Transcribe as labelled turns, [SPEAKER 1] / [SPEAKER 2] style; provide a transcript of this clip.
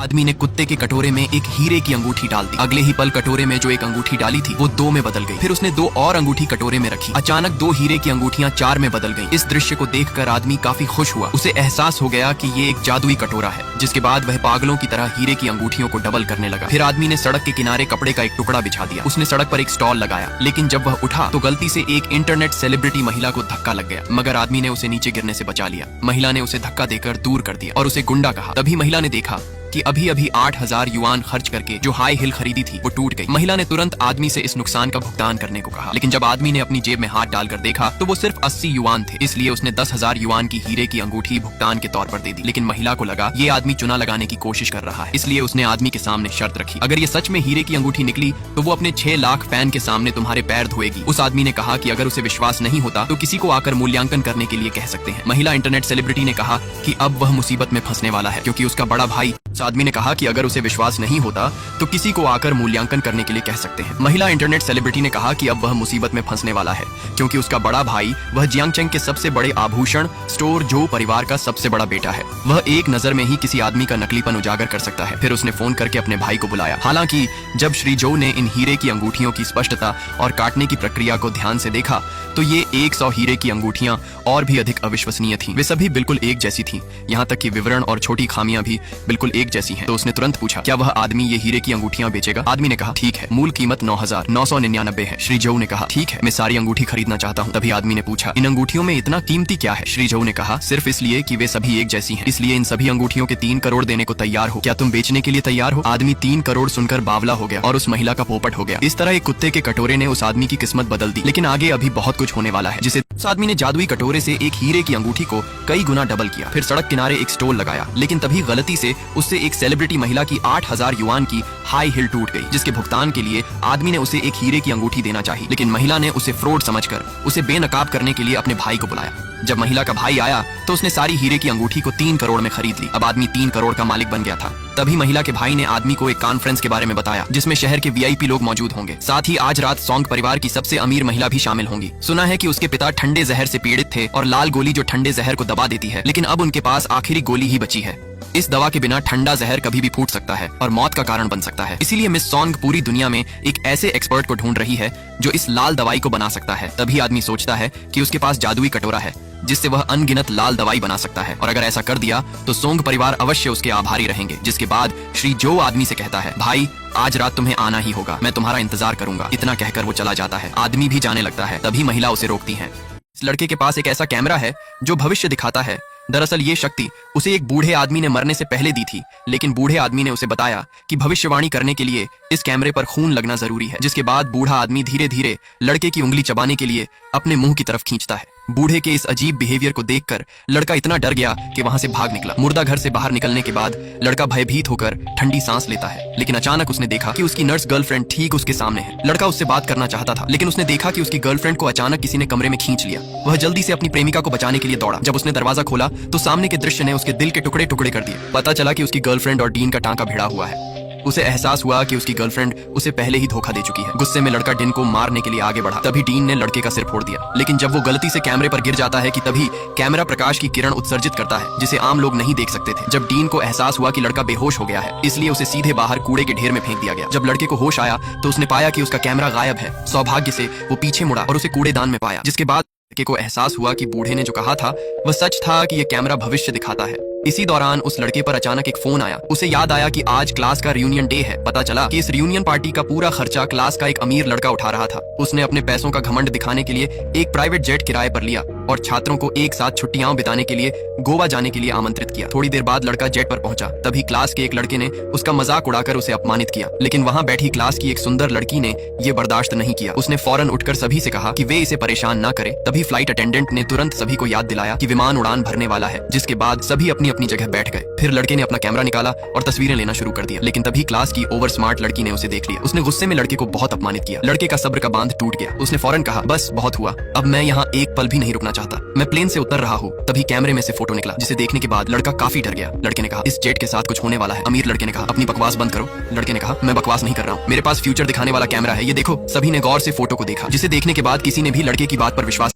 [SPEAKER 1] आदमी ने कुत्ते के कटोरे में एक हीरे की अंगूठी डाल दी। अगले ही पल कटोरे में जो एक अंगूठी डाली थी वो 2 में बदल गई। फिर उसने 2 और अंगूठी कटोरे में रखी। अचानक 2 हीरे की अंगूठियां 4 में बदल गईं। इस दृश्य को देखकर आदमी काफी खुश हुआ। उसे एहसास हो गया कि ये एक जादुई कटोरा है। जिसके बाद वह पागलों की तरह हीरे की अंगूठियों को डबल करने लगा। फिर आदमी ने सड़क के किनारे कपड़े का एक टुकड़ा बिछा दिया। उसने सड़क पर एक स्टॉल लगाया, लेकिन जब वह उठा तो गलती से एक इंटरनेट सेलिब्रिटी महिला को धक्का लग गया, मगर आदमी ने उसे नीचे गिरने से बचा लिया। महिला ने उसे धक्का देकर दूर कर दिया और उसे गुंडा कहा। तभी महिला ने देखा कि अभी अभी 8,000 युआन खर्च करके जो हाई हिल खरीदी थी वो टूट गई। महिला ने तुरंत आदमी से इस नुकसान का भुगतान करने को कहा, लेकिन जब आदमी ने अपनी जेब में हाथ डालकर देखा तो वो सिर्फ 80 युआन थे। इसलिए उसने 10,000 युआन की हीरे की अंगूठी भुगतान के तौर पर दे दी। लेकिन महिला को लगा ये आदमी चुना लगाने की कोशिश कर रहा है, इसलिए उसने आदमी के सामने शर्त रखी, अगर ये सच में हीरे की अंगूठी निकली तो वो अपने 6 लाख फैन के सामने तुम्हारे पैर धोएगी। उस आदमी ने कहा कि अगर उसे विश्वास नहीं होता तो किसी को आकर मूल्यांकन करने के लिए कह सकते हैं। महिला इंटरनेट सेलिब्रिटी ने कहा कि अब वह मुसीबत में फंसने वाला है, क्योंकि उसका बड़ा भाई। उस आदमी ने कहा कि अगर उसे विश्वास नहीं होता तो किसी को आकर मूल्यांकन करने के लिए कह सकते हैं। महिला इंटरनेट सेलिब्रिटी ने कहा कि अब वह मुसीबत में फंसने वाला है, क्योंकि उसका बड़ा भाई वह जियांगचेंग के सबसे बड़े आभूषण स्टोर जो परिवार का सबसे बड़ा बेटा है। वह एक नजर में ही किसी आदमी का नकलीपन उजागर कर सकता है। फिर उसने फोन करके अपने भाई को बुलाया। हालांकि जब श्री जो ने इन हीरे की अंगूठियों की स्पष्टता और काटने की प्रक्रिया को ध्यान से देखा तो ये 100 हीरे की अंगूठियां और भी अधिक अविश्वसनीय थीं। वे सभी बिल्कुल एक जैसी थीं, यहाँ तक कि विवरण और छोटी खामियां भी बिल्कुल एक जैसी हैं। तो उसने तुरंत पूछा, क्या वह आदमी ये हीरे की अंगूठियां बेचेगा? आदमी ने कहा, ठीक है, मूल कीमत 9,999 है। श्री जो ने कहा, ठीक है, मैं सारी अंगूठी खरीदना चाहता हूँ। तभी आदमी ने पूछा, इन अंगूठियों में इतना कीमती क्या है? श्री जो ने कहा, सिर्फ इसलिए कि वे सभी एक जैसी हैं, इसलिए इन सभी अंगूठियों के 3 करोड़ देने को तैयार हो। क्या तुम बेचने के लिए तैयार हो? आदमी 3 करोड़ सुनकर बावला हो गया और उस महिला का पोपट हो गया। इस तरह एक कुत्ते के कटोरे ने उस आदमी की किस्मत बदल दी। लेकिन आगे अभी बहुत कुछ होने वाला है, जिसे उस आदमी ने जादुई कटोरे से एक हीरे की अंगूठी को कई गुना डबल किया। फिर सड़क किनारे एक स्टॉल लगाया, लेकिन तभी गलती से उससे एक सेलिब्रिटी महिला की 8,000 युआन की हाई हिल टूट गई, जिसके भुगतान के लिए आदमी ने उसे एक हीरे की अंगूठी देना चाहिए। लेकिन महिला ने उसे फ्रॉड समझकर उसे बेनकाब करने के लिए अपने भाई को बुलाया। जब महिला का भाई आया तो उसने सारी हीरे की अंगूठी को 3 करोड़ में खरीद ली। अब आदमी 3 करोड़ का मालिक बन गया था। तभी महिला के भाई ने आदमी को एक कॉन्फ्रेंस के बारे में बताया, जिसमें शहर के वीआईपी लोग मौजूद होंगे। साथ ही आज रात सोंग परिवार की सबसे अमीर महिला भी शामिल होंगी। सुना है कि उसके पिता ठंडे जहर से पीड़ित थे और लाल गोली जो ठंडे जहर को दबा देती है, लेकिन अब उनके पास आखिरी गोली ही बची है। इस दवा के बिना ठंडा जहर कभी भी फूट सकता है और मौत का कारण बन सकता है। इसीलिए मिस सोंग पूरी दुनिया में एक ऐसे एक्सपर्ट को ढूंढ रही है जो इस लाल दवाई को बना सकता है। तभी आदमी सोचता है कि उसके पास जादुई कटोरा है जिससे वह अनगिनत लाल दवाई बना सकता है, और अगर ऐसा कर दिया तो सोंग परिवार अवश्य उसके आभारी रहेंगे। जिसके बाद श्री जो आदमी से कहता है, भाई आज रात तुम्हें आना ही होगा, मैं तुम्हारा इंतजार करूंगा। इतना कहकर वो चला जाता है। आदमी भी जाने लगता है। तभी महिला उसे रोकती है। इस लड़के के पास एक ऐसा कैमरा है जो भविष्य दिखाता है। दरअसल ये शक्ति उसे एक बूढ़े आदमी ने मरने से पहले दी थी, लेकिन बूढ़े आदमी ने उसे बताया कि भविष्यवाणी करने के लिए इस कैमरे पर खून लगना जरूरी है। जिसके बाद बूढ़ा आदमी धीरे धीरे लड़के की उंगली चबाने के लिए अपने मुंह की तरफ खींचता है। बूढ़े के इस अजीब बिहेवियर को देखकर लड़का इतना डर गया कि वहां से भाग निकला। मुर्दा घर से बाहर निकलने के बाद लड़का भयभीत होकर ठंडी सांस लेता है, लेकिन अचानक उसने देखा कि उसकी नर्स गर्लफ्रेंड ठीक उसके सामने है। लड़का उससे बात करना चाहता था, लेकिन उसने देखा कि उसकी गर्लफ्रेंड को अचानक किसी ने कमरे में खींच लिया। वह जल्दी से अपनी प्रेमिका को बचाने के लिए दौड़ा। जब उसने दरवाजा खोला तो सामने के दृश्य ने उसके दिल के टुकड़े टुकड़े कर दिए। पता चला कि उसकी गर्लफ्रेंड और डीन का टांका भिड़ा हुआ है। उसे एहसास हुआ कि उसकी गर्लफ्रेंड उसे पहले ही धोखा दे चुकी है। गुस्से में लड़का डीन को मारने के लिए आगे बढ़ा। तभी डीन ने लड़के का सिर फोड़ दिया, लेकिन जब वो गलती से कैमरे पर गिर जाता है कि तभी कैमरा प्रकाश की किरण उत्सर्जित करता है जिसे आम लोग नहीं देख सकते थे। जब डीन को एहसास हुआ कि लड़का बेहोश हो गया है, इसलिए उसे सीधे बाहर कूड़े के ढेर में फेंक दिया गया। जब लड़के को होश आया तो उसने पाया कि उसका कैमरा गायब है। सौभाग्य से वो पीछे मुड़ा और उसे कूड़ेदान में पाया। जिसके बाद लड़के को एहसास हुआ कि बूढ़े ने जो कहा था वह सच था, कि यह कैमरा भविष्य दिखाता है। इसी दौरान उस लड़के पर अचानक एक फोन आया। उसे याद आया कि आज क्लास का रियूनियन डे है। पता चला कि इस रियूनियन पार्टी का पूरा खर्चा क्लास का एक अमीर लड़का उठा रहा था। उसने अपने पैसों का घमंड दिखाने के लिए एक प्राइवेट जेट किराए पर लिया और छात्रों को एक साथ छुट्टियां बिताने के लिए गोवा जाने के लिए आमंत्रित किया। थोड़ी देर बाद लड़का जेट पर पहुंचा। तभी क्लास के एक लड़के ने उसका मजाक उड़ाकर उसे अपमानित किया, लेकिन वहां बैठी क्लास की एक सुंदर लड़की ने यह बर्दाश्त नहीं किया। उसने फौरन उठकर सभी से कहा कि वे इसे परेशान न करें। तभी फ्लाइट अटेंडेंट ने तुरंत सभी को याद दिलाया कि विमान उड़ान भरने वाला है। जिसके बाद सभी अपनी अपनी जगह बैठ गए। फिर लड़के ने अपना कैमरा निकाला और तस्वीरें लेना शुरू कर दिया, लेकिन तभी क्लास की ओवर स्मार्ट लड़की ने उसे देख लिया। उसने गुस्से में लड़के को बहुत अपमानित किया। लड़के का सब्र का बांध टूट गया। उसने फौरन कहा, बस बहुत हुआ, अब मैं यहाँ एक पल भी नहीं रुकना चाहता, मैं प्लेन से उतर रहा हूँ। तभी कैमरे में से फोटो निकला, जिसे देखने के बाद लड़का काफी डर गया। लड़के ने कहा, इस जेट के साथ कुछ होने वाला है। अमीर लड़के ने कहा, अपनी बकवास बंद करो। लड़के ने कहा, मैं बकवास नहीं कर रहा हूँ, मेरे पास फ्यूचर दिखाने वाला कैमरा है, ये देखो। सभी ने गौर से फोटो को देखा, जिसे देखने के बाद किसी ने भी लड़के की बात पर विश्वास